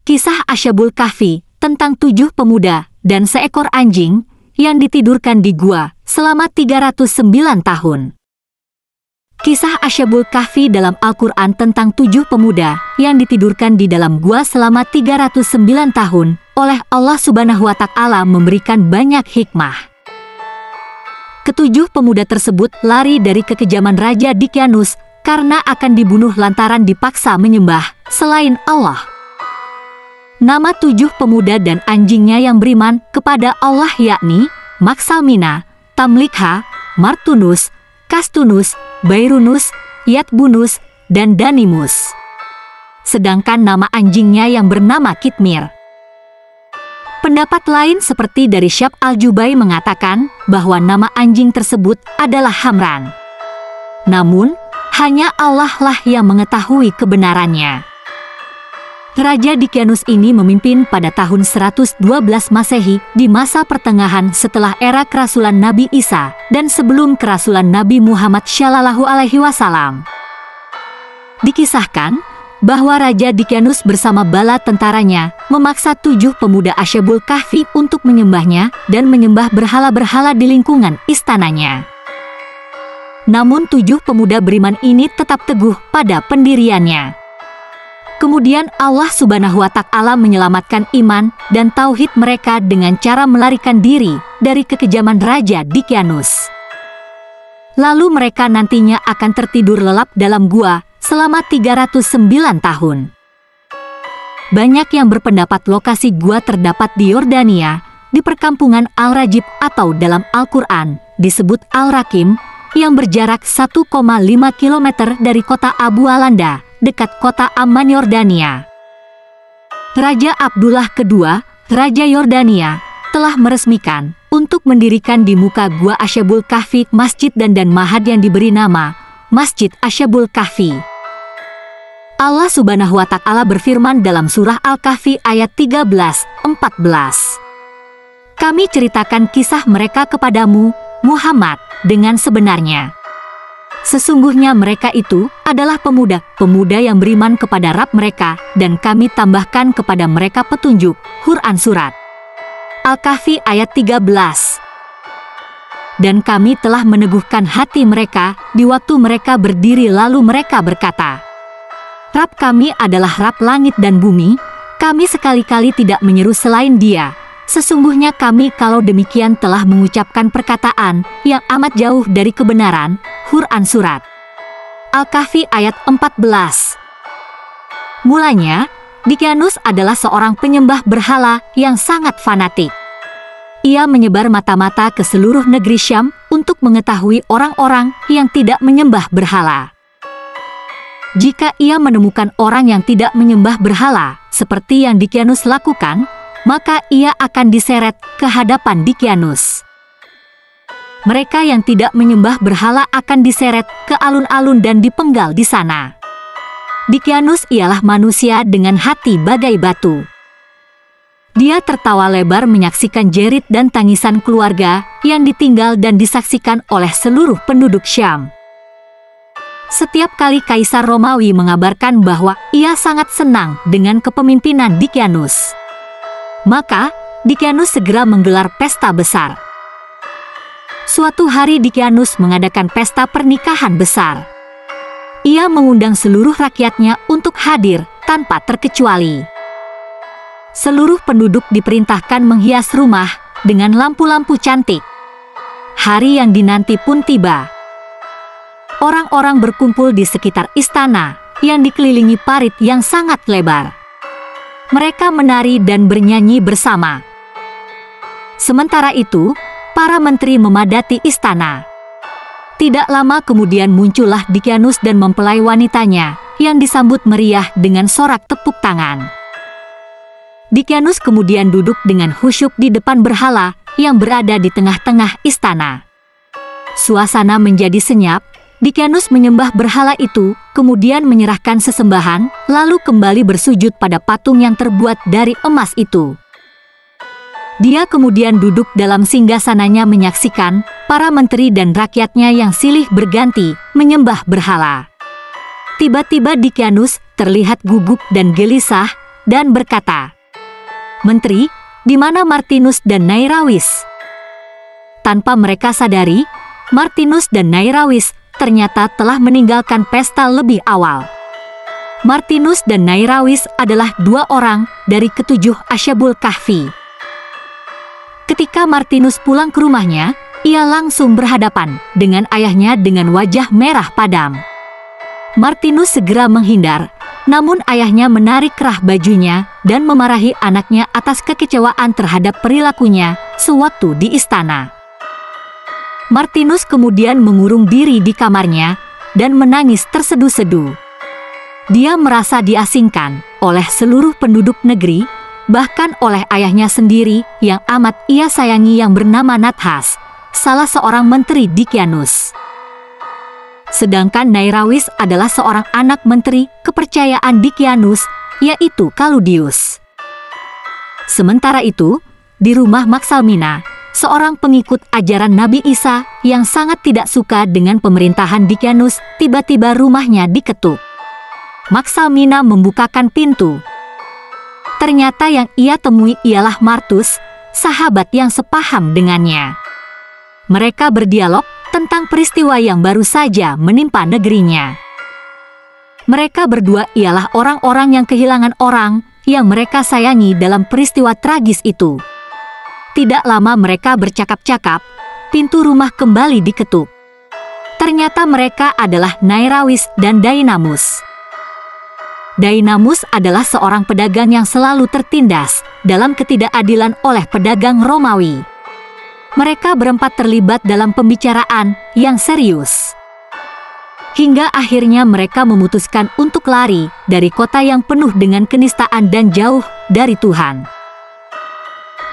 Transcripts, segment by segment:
Kisah Ashabul Kahfi tentang 7 pemuda dan seekor anjing yang ditidurkan di gua selama 309 tahun. Kisah Ashabul Kahfi dalam Al-Quran tentang 7 pemuda yang ditidurkan di dalam gua selama 309 tahun oleh Allah Subhanahu wa Ta'ala memberikan banyak hikmah. Ketujuh pemuda tersebut lari dari kekejaman Raja Dicyanus karena akan dibunuh lantaran dipaksa menyembah selain Allah. Nama 7 pemuda dan anjingnya yang beriman kepada Allah yakni Maksalmina, Tamlikha, Martunus, Kastunus, Bairunus, Yatbunus, dan Danimus. Sedangkan nama anjingnya yang bernama Kitmir. Pendapat lain seperti dari Syab al-Jubai mengatakan bahwa nama anjing tersebut adalah Hamran. Namun, hanya Allah lah yang mengetahui kebenarannya. Raja Dicyanus ini memimpin pada tahun 112 Masehi di masa pertengahan setelah era kerasulan Nabi Isa dan sebelum kerasulan Nabi Muhammad Shallallahu Alaihi Wasallam. Dikisahkan bahwa Raja Dicyanus bersama bala tentaranya memaksa 7 pemuda Ashabul Kahfi untuk menyembahnya dan menyembah berhala-berhala di lingkungan istananya. Namun 7 pemuda beriman ini tetap teguh pada pendiriannya. Kemudian Allah Subhanahu wa Ta'ala menyelamatkan iman dan tauhid mereka dengan cara melarikan diri dari kekejaman Raja Dicyanus. Lalu mereka nantinya akan tertidur lelap dalam gua selama 309 tahun. Banyak yang berpendapat lokasi gua terdapat di Yordania, di perkampungan Al-Rajib atau dalam Al-Quran disebut Al-Rakim yang berjarak 1,5 km dari kota Abu Alanda, dekat kota Amman, Yordania. Raja Abdullah II, Raja Yordania, telah meresmikan untuk mendirikan di muka gua Ashabul Kahfi masjid dan mahad yang diberi nama Masjid Ashabul Kahfi. Allah Subhanahu wa Ta'ala berfirman dalam surah Al-Kahfi ayat 13-14. Kami ceritakan kisah mereka kepadamu, Muhammad, dengan sebenarnya. Sesungguhnya mereka itu adalah pemuda yang beriman kepada Rabb mereka dan kami tambahkan kepada mereka petunjuk. Quran Surat Al-Kahfi ayat 13. Dan kami telah meneguhkan hati mereka di waktu mereka berdiri lalu mereka berkata, Rabb kami adalah Rabb langit dan bumi, kami sekali-kali tidak menyeru selain Dia. Sesungguhnya kami kalau demikian telah mengucapkan perkataan yang amat jauh dari kebenaran. Quran Surat Al-Kahfi ayat 14. Mulanya, Dicyanus adalah seorang penyembah berhala yang sangat fanatik. Ia menyebar mata-mata ke seluruh negeri Syam untuk mengetahui orang-orang yang tidak menyembah berhala. Jika ia menemukan orang yang tidak menyembah berhala, seperti yang Dicyanus lakukan, maka ia akan diseret ke hadapan Dicyanus. Mereka yang tidak menyembah berhala akan diseret ke alun-alun dan dipenggal di sana. Dicyanus ialah manusia dengan hati bagai batu. Dia tertawa lebar menyaksikan jerit dan tangisan keluarga yang ditinggal dan disaksikan oleh seluruh penduduk Syam. Setiap kali Kaisar Romawi mengabarkan bahwa ia sangat senang dengan kepemimpinan Dicyanus, maka Dicyanus segera menggelar pesta besar. Suatu hari Dicyanus mengadakan pesta pernikahan besar. Ia mengundang seluruh rakyatnya untuk hadir tanpa terkecuali. Seluruh penduduk diperintahkan menghias rumah dengan lampu-lampu cantik. Hari yang dinanti pun tiba. Orang-orang berkumpul di sekitar istana yang dikelilingi parit yang sangat lebar. Mereka menari dan bernyanyi bersama. Sementara itu, para menteri memadati istana. Tidak lama kemudian muncullah Dicyanus dan mempelai wanitanya yang disambut meriah dengan sorak tepuk tangan. Dicyanus kemudian duduk dengan khusyuk di depan berhala yang berada di tengah-tengah istana. Suasana menjadi senyap. Dicyanus menyembah berhala itu, kemudian menyerahkan sesembahan, lalu kembali bersujud pada patung yang terbuat dari emas itu. Dia kemudian duduk dalam singgasananya menyaksikan para menteri dan rakyatnya yang silih berganti menyembah berhala. Tiba-tiba Dicyanus terlihat gugup dan gelisah dan berkata, "Menteri, di mana Martinus dan Nairawis?" Tanpa mereka sadari, Martinus dan Nairawis ternyata telah meninggalkan pesta lebih awal. Martinus dan Nairawis adalah dua orang dari ketujuh Asyabul Kahfi. Ketika Martinus pulang ke rumahnya, ia langsung berhadapan dengan ayahnya dengan wajah merah padam. Martinus segera menghindar, namun ayahnya menarik kerah bajunya dan memarahi anaknya atas kekecewaan terhadap perilakunya sewaktu di istana. Martinus kemudian mengurung diri di kamarnya dan menangis terseduh-seduh. Dia merasa diasingkan oleh seluruh penduduk negeri, bahkan oleh ayahnya sendiri yang amat ia sayangi yang bernama Nathas, salah seorang menteri Dikianus. Sedangkan Nairawis adalah seorang anak menteri kepercayaan Dikianus, yaitu Kaludius. Sementara itu, di rumah Maksalmina, seorang pengikut ajaran Nabi Isa yang sangat tidak suka dengan pemerintahan Dikianus, tiba-tiba rumahnya diketuk. Maksalmina membukakan pintu. Ternyata yang ia temui ialah Martus, sahabat yang sepaham dengannya. Mereka berdialog tentang peristiwa yang baru saja menimpa negerinya. Mereka berdua ialah orang-orang yang kehilangan orang yang mereka sayangi dalam peristiwa tragis itu. Tidak lama mereka bercakap-cakap, pintu rumah kembali diketuk. Ternyata mereka adalah Nairawis dan Dainamus. Dainamus adalah seorang pedagang yang selalu tertindas dalam ketidakadilan oleh pedagang Romawi. Mereka berempat terlibat dalam pembicaraan yang serius. Hingga akhirnya mereka memutuskan untuk lari dari kota yang penuh dengan kenistaan dan jauh dari Tuhan.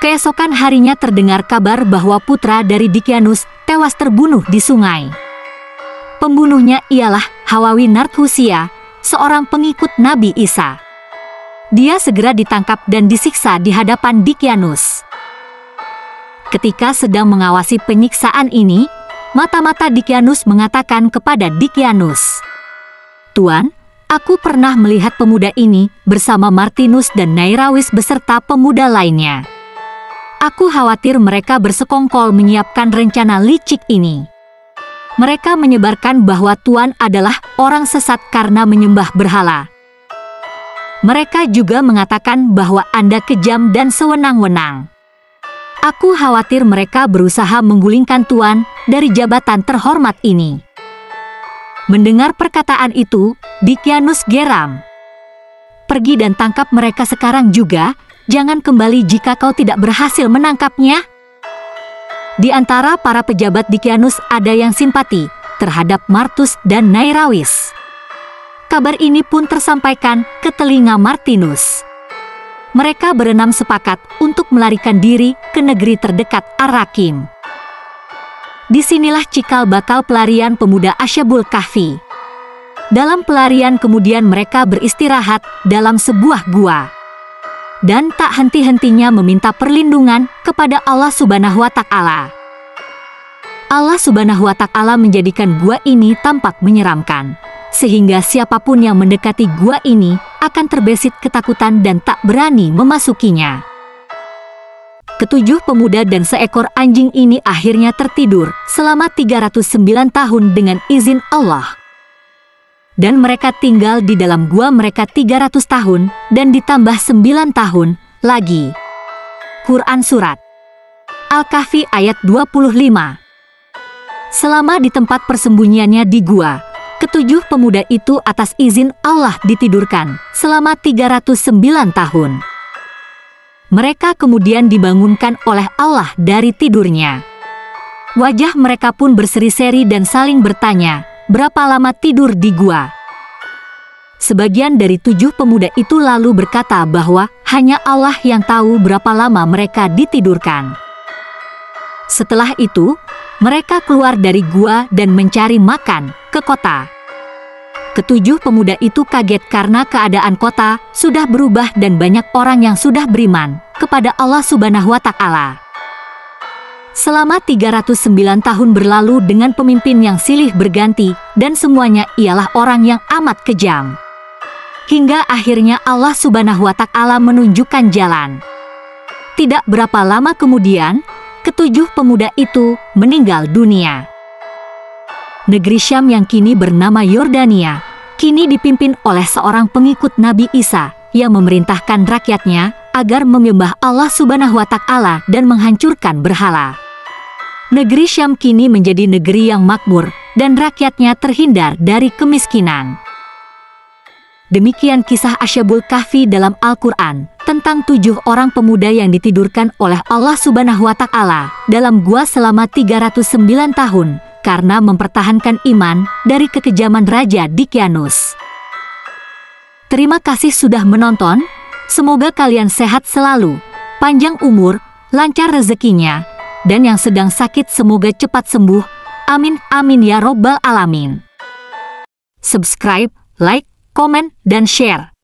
Keesokan harinya terdengar kabar bahwa putra dari Dikianus tewas terbunuh di sungai. Pembunuhnya ialah Hawawi Narthusia, seorang pengikut Nabi Isa. Dia segera ditangkap dan disiksa di hadapan Dikianus. Ketika sedang mengawasi penyiksaan ini, mata-mata Dikianus mengatakan kepada Dikianus, "Tuan, aku pernah melihat pemuda ini bersama Martinus dan Nairawis beserta pemuda lainnya. Aku khawatir mereka bersekongkol menyiapkan rencana licik ini. Mereka menyebarkan bahwa Tuan adalah orang sesat karena menyembah berhala. Mereka juga mengatakan bahwa Anda kejam dan sewenang-wenang. Aku khawatir mereka berusaha menggulingkan Tuan dari jabatan terhormat ini." Mendengar perkataan itu, Dikianus geram. "Pergi dan tangkap mereka sekarang juga, jangan kembali jika kau tidak berhasil menangkapnya." Di antara para pejabat Dikianus ada yang simpati terhadap Martus dan Nairawis. Kabar ini pun tersampaikan ke telinga Martinus. Mereka berenam sepakat untuk melarikan diri ke negeri terdekat Ar-Rakim. Disinilah cikal bakal pelarian pemuda Asyabul Kahfi. Dalam pelarian kemudian mereka beristirahat dalam sebuah gua. Dan tak henti-hentinya meminta perlindungan kepada Allah Subhanahu wa Ta'ala. Allah Subhanahu wa Ta'ala menjadikan gua ini tampak menyeramkan, sehingga siapapun yang mendekati gua ini akan terbesit ketakutan dan tak berani memasukinya. Ketujuh pemuda dan seekor anjing ini akhirnya tertidur selama 309 tahun dengan izin Allah. Dan mereka tinggal di dalam gua mereka 300 tahun dan ditambah 9 tahun lagi. Quran Surat Al-Kahfi ayat 25. Selama di tempat persembunyiannya di gua, ketujuh pemuda itu atas izin Allah ditidurkan selama 309 tahun. Mereka kemudian dibangunkan oleh Allah dari tidurnya. Wajah mereka pun berseri-seri dan saling bertanya, berapa lama tidur di gua? Sebagian dari tujuh pemuda itu lalu berkata bahwa hanya Allah yang tahu berapa lama mereka ditidurkan. Setelah itu, mereka keluar dari gua dan mencari makan ke kota. Ketujuh pemuda itu kaget karena keadaan kota sudah berubah dan banyak orang yang sudah beriman kepada Allah Subhanahu wa Ta'ala. Selama 309 tahun berlalu dengan pemimpin yang silih berganti dan semuanya ialah orang yang amat kejam. hingga akhirnya Allah Subhanahu wa Ta'ala menunjukkan jalan. Tidak berapa lama kemudian, ketujuh pemuda itu meninggal dunia. Negeri Syam yang kini bernama Yordania, kini dipimpin oleh seorang pengikut Nabi Isa yang memerintahkan rakyatnya agar menyembah Allah Subhanahu wa Ta'ala dan menghancurkan berhala. Negeri Syam kini menjadi negeri yang makmur dan rakyatnya terhindar dari kemiskinan. Demikian kisah Ashabul Kahfi dalam Al-Quran tentang 7 orang pemuda yang ditidurkan oleh Allah Subhanahu wa Ta'ala dalam gua selama 309 tahun karena mempertahankan iman dari kekejaman Raja Dicyanus. Terima kasih sudah menonton. Semoga kalian sehat selalu, panjang umur, lancar rezekinya, dan yang sedang sakit semoga cepat sembuh. Amin, amin ya robbal alamin. Subscribe, like, komen, dan share.